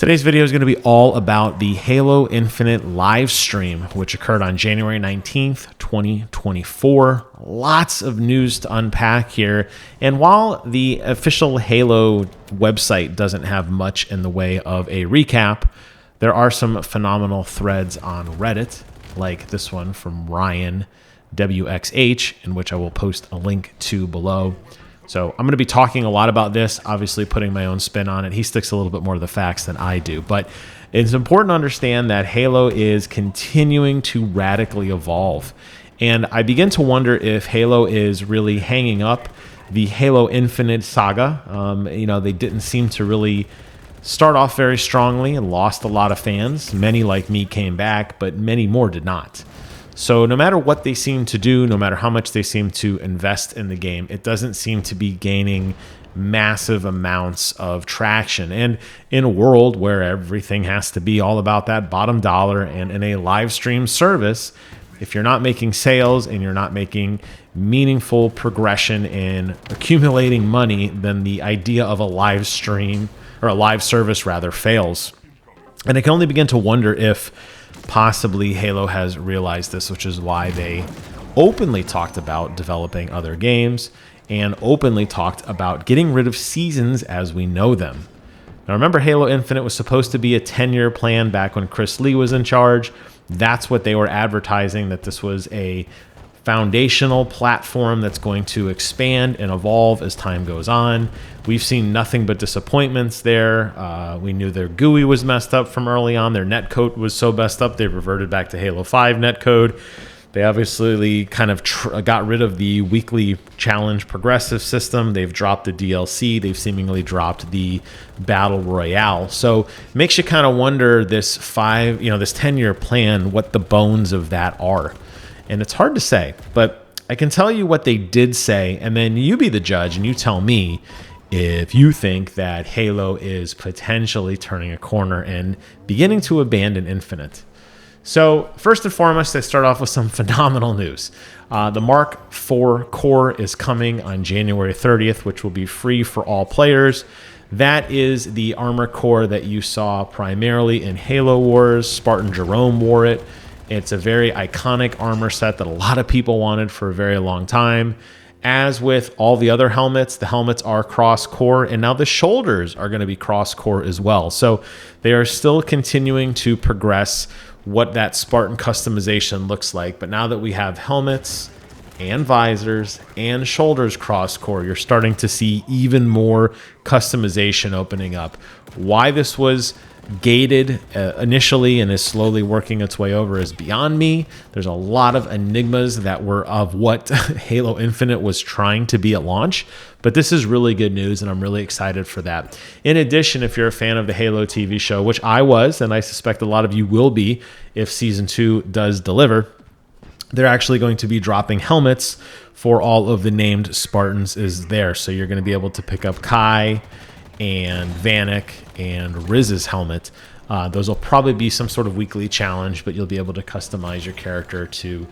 Today's video is going to be all about the Halo Infinite live stream, which occurred on January 19th, 2024. Lots of news to unpack here. And while the official Halo website doesn't have much in the way of a recap, there are some phenomenal threads on Reddit, like this one from Ryan WXH, in which I will post a link to below. So I'm going to be talking a lot about this, obviously putting my own spin on it. He sticks a little bit more to the facts than I do, but it's important to understand that Halo is continuing to radically evolve. And I begin to wonder if Halo is really hanging up the Halo Infinite saga. They didn't seem to really start off very strongly and lost a lot of fans. Many like me came back, but many more did not. So no matter what they seem to do, no matter how much they seem to invest in the game, it doesn't seem to be gaining massive amounts of traction. And in a world where everything has to be all about that bottom dollar and in a live stream service, if you're not making sales and you're not making meaningful progression in accumulating money, then the idea of a live stream or a live service rather fails. And I can only begin to wonder if possibly Halo has realized this, which is why they openly talked about developing other games and openly talked about getting rid of seasons as we know them. Now remember, Halo Infinite was supposed to be a 10-year plan back when Chris Lee was in charge. That's what they were advertising, that this was a foundational platform that's going to expand and evolve as time goes on. We've seen nothing but disappointments there. We knew their GUI was messed up from early on. Their netcode was so messed up, they reverted back to Halo 5 netcode. They obviously kind of got rid of the weekly challenge progressive system. They've dropped the DLC. They've seemingly dropped the Battle Royale. So it makes you kind of wonder this 10-year plan, what the bones of that are. And it's hard to say, but I can tell you what they did say, and then you be the judge and you tell me if you think that Halo is potentially turning a corner and beginning to abandon Infinite. So first and foremost, I start off with some phenomenal news. The Mark IV core is coming on January 30th, which will be free for all players. That is the armor core that you saw primarily in Halo Wars. Spartan Jerome wore it. It's a very iconic armor set that a lot of people wanted for a very long time. As with all the other helmets, the helmets are cross-core, and now the shoulders are going to be cross-core as well. So they are still continuing to progress what that Spartan customization looks like. But now that we have helmets and visors and shoulders cross-core, you're starting to see even more customization opening up. Why this was gated initially and is slowly working its way over is beyond me. There's a lot of enigmas that were of what Halo Infinite was trying to be at launch, but this is really good news and I'm really excited for that. In addition, if you're a fan of the Halo TV show, which I was, and I suspect a lot of you will be if season 2 does deliver, they're actually going to be dropping helmets for all of the named Spartans is there. So you're going to be able to pick up Kai and Vanek and Riz's helmet. Those will probably be some sort of weekly challenge, but you'll be able to customize your character to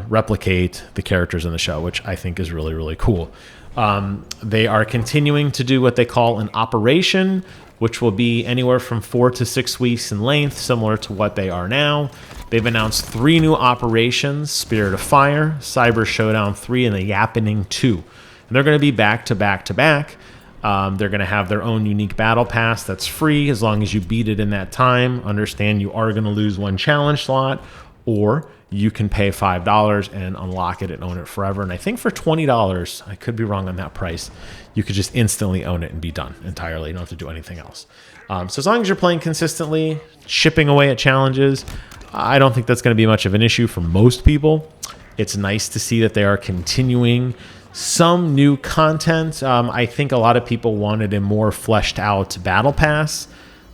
replicate the characters in the show, which I think is really, really cool. They are continuing to do what they call an operation, which will be anywhere from 4 to 6 weeks in length, similar to what they are now. They've announced 3 new operations: Spirit of Fire, Cyber Showdown 3, and the Yappening 2. And they're going to be back to back to back. They're going to have their own unique battle pass that's free as long as you beat it in that time. Understand you are going to lose 1 challenge slot, or you can pay $5 and unlock it and own it forever. And I think for $20, I could be wrong on that price, you could just instantly own it and be done entirely. You don't have to do anything else. So as long as you're playing consistently, chipping away at challenges, I don't think that's going to be much of an issue for most people. It's nice to see that they are continuing some new content. I think a lot of people wanted a more fleshed out battle pass,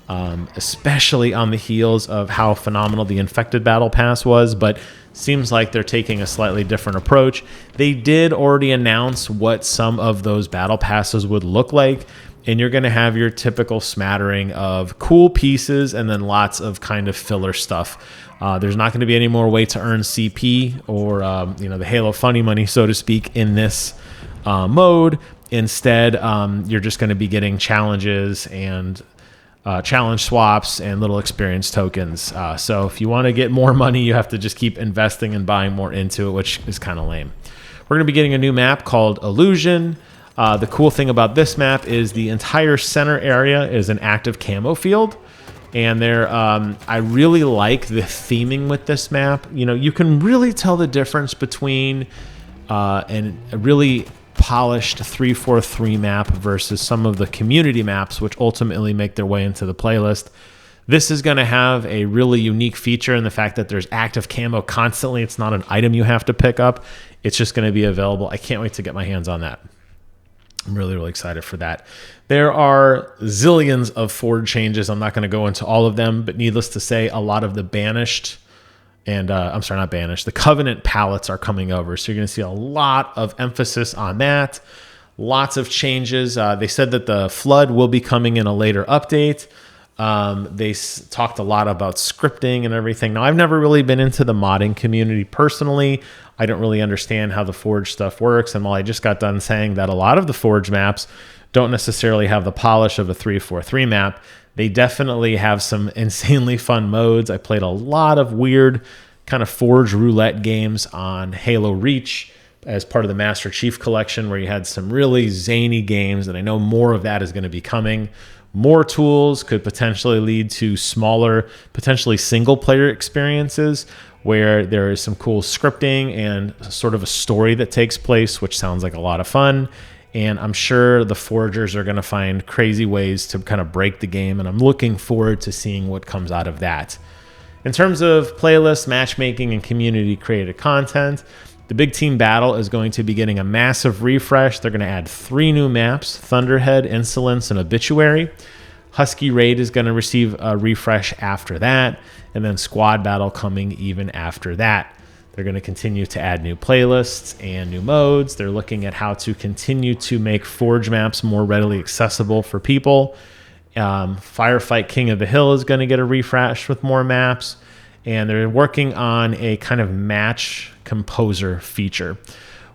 especially on the heels of how phenomenal the Infected battle pass was, but seems like they're taking a slightly different approach. They did already announce what some of those battle passes would look like, and you're going to have your typical smattering of cool pieces and then lots of kind of filler stuff. There's not going to be any more way to earn CP or the Halo funny money, so to speak, in this mode. Instead, you're just going to be getting challenges and challenge swaps and little experience tokens. So if you want to get more money, you have to just keep investing and buying more into it, which is kind of lame. We're going to be getting a new map called Illusion. The cool thing about this map is the entire center area is an active camo field. And I really like the theming with this map. You know, you can really tell the difference between a really polished 343 map versus some of the community maps, which ultimately make their way into the playlist. This is going to have a really unique feature in the fact that there's active camo constantly. It's not an item you have to pick up. It's just going to be available. I can't wait to get my hands on that. I'm really, really excited for that. There are zillions of Forge changes. I'm not going to go into all of them, but needless to say, a lot of the banished and the Covenant palettes are coming over. So you're going to see a lot of emphasis on that. Lots of changes. They said that the Flood will be coming in a later update. They talked a lot about scripting and everything. Now, I've never really been into the modding community personally. I don't really understand how the Forge stuff works. And while I just got done saying that a lot of the Forge maps don't necessarily have the polish of a 343 map, they definitely have some insanely fun modes. I played a lot of weird kind of Forge roulette games on Halo Reach as part of the Master Chief Collection, where you had some really zany games, and I know more of that is going to be coming. More tools could potentially lead to smaller, potentially single-player experiences where there is some cool scripting and sort of a story that takes place, which sounds like a lot of fun. And I'm sure the Forgers are going to find crazy ways to kind of break the game, and I'm looking forward to seeing what comes out of that. In terms of playlists, matchmaking, and community-created content, the Big Team Battle is going to be getting a massive refresh. They're going to add 3 new maps: Thunderhead, Insolence, and Obituary. Husky Raid is going to receive a refresh after that, and then Squad Battle coming even after that. They're going to continue to add new playlists and new modes. They're looking at how to continue to make Forge maps more readily accessible for people. Firefight King of the Hill is going to get a refresh with more maps, and they're working on a kind of match composer feature,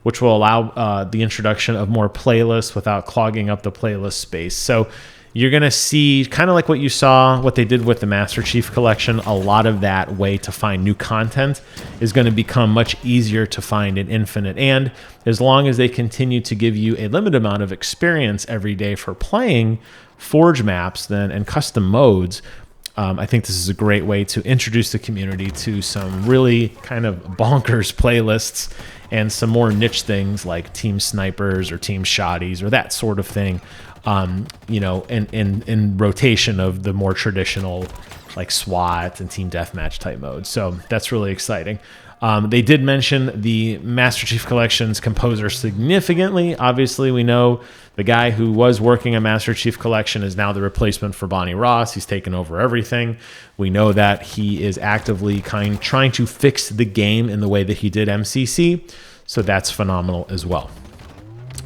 which will allow the introduction of more playlists without clogging up the playlist space. So you're going to see, kind of like what you saw, what they did with the Master Chief Collection, a lot of that way to find new content is going to become much easier to find in Infinite. And as long as they continue to give you a limited amount of experience every day for playing Forge maps and custom modes, I think this is a great way to introduce the community to some really kind of bonkers playlists and some more niche things like Team Snipers or Team Shotties or that sort of thing, in rotation of the more traditional like SWAT and Team Deathmatch type modes. So that's really exciting. They did mention the Master Chief Collection's composer significantly. Obviously, we know the guy who was working on Master Chief Collection is now the replacement for Bonnie Ross. He's taken over everything. We know that he is actively trying to fix the game in the way that he did MCC. So that's phenomenal as well.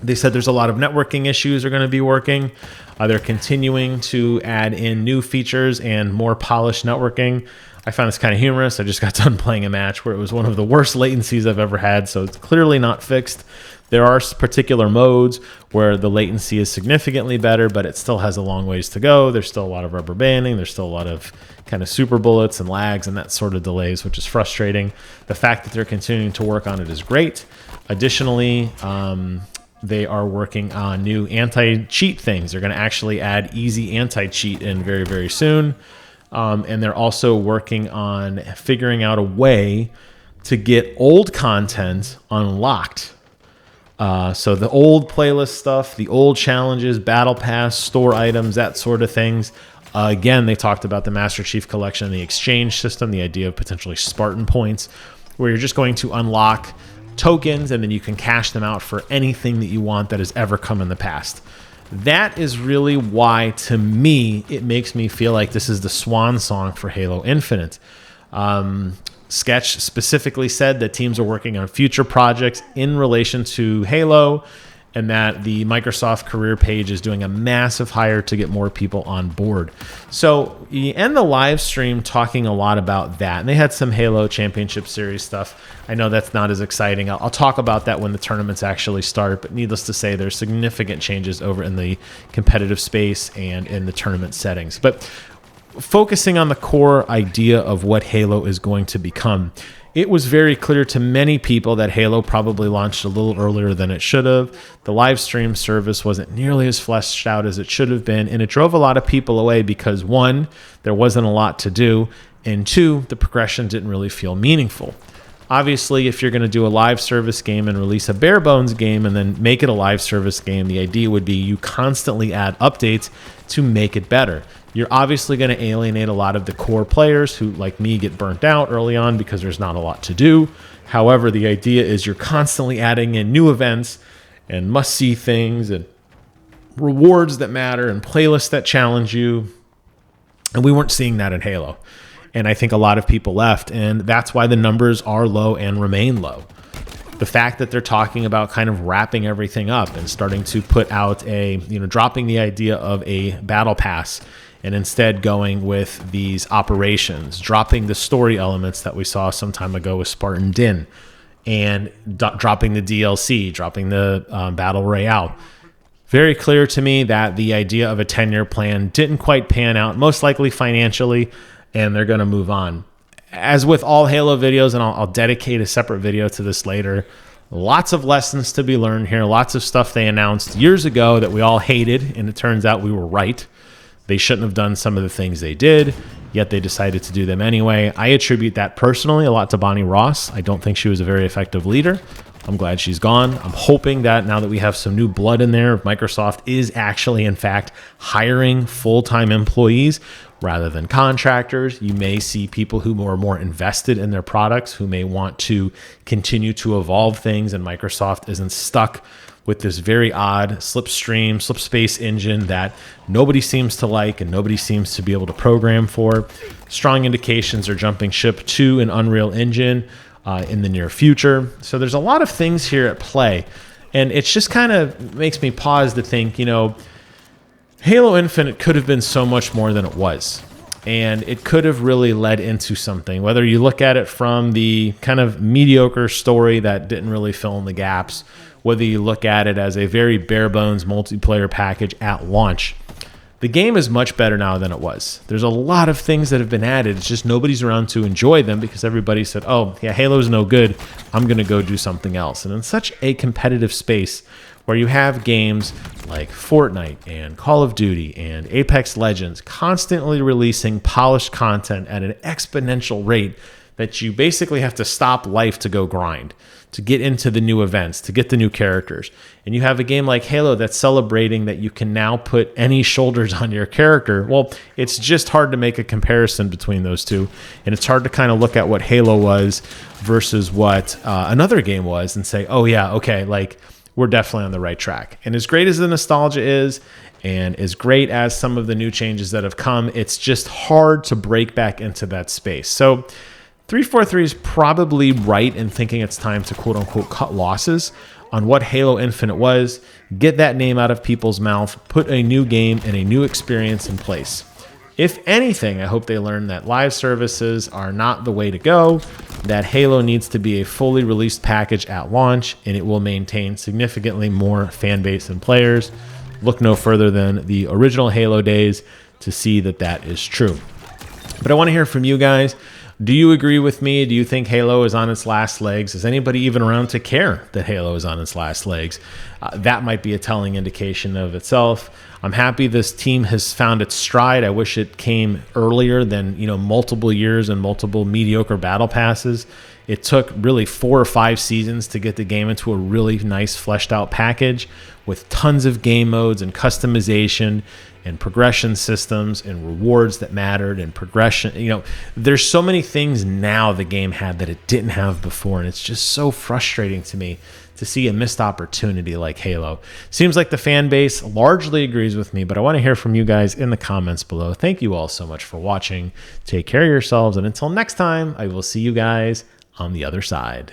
They said there's a lot of networking issues are going to be working. They're continuing to add in new features and more polished networking. I found this kind of humorous. I just got done playing a match where it was one of the worst latencies I've ever had, so it's clearly not fixed. There are particular modes where the latency is significantly better, but it still has a long ways to go. There's still a lot of rubber banding. There's still a lot of kind of super bullets and lags and that sort of delays, which is frustrating. The fact that they're continuing to work on it is great. Additionally, they are working on new anti-cheat things. They're going to actually add easy anti-cheat in very, very soon. And they're also working on figuring out a way to get old content unlocked. So the old playlist stuff, the old challenges, battle pass, store items, that sort of things. Again, they talked about the Master Chief Collection, the exchange system, the idea of potentially Spartan points, where you're just going to unlock tokens and then you can cash them out for anything that you want that has ever come in the past. That is really why, to me, it makes me feel like this is the swan song for Halo Infinite. Sketch specifically said that teams are working on future projects in relation to Halo, and that the Microsoft career page is doing a massive hire to get more people on board. So you end the live stream talking a lot about that. And they had some Halo Championship Series stuff. I know that's not as exciting. I'll talk about that when the tournaments actually start, but needless to say, there's significant changes over in the competitive space and in the tournament settings. But focusing on the core idea of what Halo is going to become, it was very clear to many people that Halo probably launched a little earlier than it should have. The live stream service wasn't nearly as fleshed out as it should have been, and it drove a lot of people away because, one, there wasn't a lot to do, and two, the progression didn't really feel meaningful. Obviously, if you're going to do a live service game and release a bare bones game and then make it a live service game, the idea would be you constantly add updates to make it better. You're obviously going to alienate a lot of the core players who, like me, get burnt out early on because there's not a lot to do. However, the idea is you're constantly adding in new events and must-see things and rewards that matter and playlists that challenge you. And we weren't seeing that in Halo. And I think a lot of people left, and that's why the numbers are low and remain low. The fact that they're talking about kind of wrapping everything up and starting to put out dropping the idea of a battle pass and instead going with these operations, dropping the story elements that we saw some time ago with Spartan Din, and dropping the DLC, dropping the Battle Royale. Very clear to me that the idea of a 10-year plan didn't quite pan out, most likely financially, and they're going to move on. As with all Halo videos, and I'll dedicate a separate video to this later, lots of lessons to be learned here, lots of stuff they announced years ago that we all hated, and it turns out we were right. They shouldn't have done some of the things they did, yet they decided to do them anyway. I attribute that personally a lot to Bonnie Ross. I don't think she was a very effective leader. I'm glad she's gone. I'm hoping that now that we have some new blood in there, Microsoft is actually, in fact, hiring full-time employees rather than contractors. You may see people who are more invested in their products, who may want to continue to evolve things, and Microsoft isn't stuck with this very odd slipspace engine that nobody seems to like and nobody seems to be able to program for. Strong indications are jumping ship to an Unreal Engine in the near future. So there's a lot of things here at play, and it just kind of makes me pause to think, Halo Infinite could have been so much more than it was. And it could have really led into something, whether you look at it from the kind of mediocre story that didn't really fill in the gaps, whether you look at it as a very bare bones multiplayer package at launch. The game is much better now than it was. There's a lot of things that have been added. It's just nobody's around to enjoy them because everybody said, oh, yeah, Halo's no good. I'm going to go do something else. And in such a competitive space where you have games like Fortnite and Call of Duty and Apex Legends constantly releasing polished content at an exponential rate that you basically have to stop life to go grind, to get into the new events, to get the new characters. And you have a game like Halo that's celebrating that you can now put any shoulders on your character. Well, it's just hard to make a comparison between those two. And it's hard to kind of look at what Halo was versus what another game was and say, oh yeah, okay, like we're definitely on the right track. And as great as the nostalgia is, and as great as some of the new changes that have come, it's just hard to break back into that space. So 343 is probably right in thinking it's time to quote unquote cut losses on what Halo Infinite was, get that name out of people's mouth, put a new game and a new experience in place. If anything, I hope they learn that live services are not the way to go, that Halo needs to be a fully released package at launch, and it will maintain significantly more fan base and players. Look no further than the original Halo days to see that that is true. But I want to hear from you guys. Do you agree with me? Do you think Halo is on its last legs? Is anybody even around to care that Halo is on its last legs? That might be a telling indication of itself. I'm happy this team has found its stride. I wish it came earlier than, multiple years and multiple mediocre battle passes. It took really 4 or 5 seasons to get the game into a really nice fleshed out package with tons of game modes and customization and progression systems and rewards that mattered and progression. There's so many things now the game had that it didn't have before, and it's just so frustrating to me to see a missed opportunity like Halo. Seems like the fan base largely agrees with me, but I want to hear from you guys in the comments below. Thank you all so much for watching. Take care of yourselves, and until next time, I will see you guys on the other side.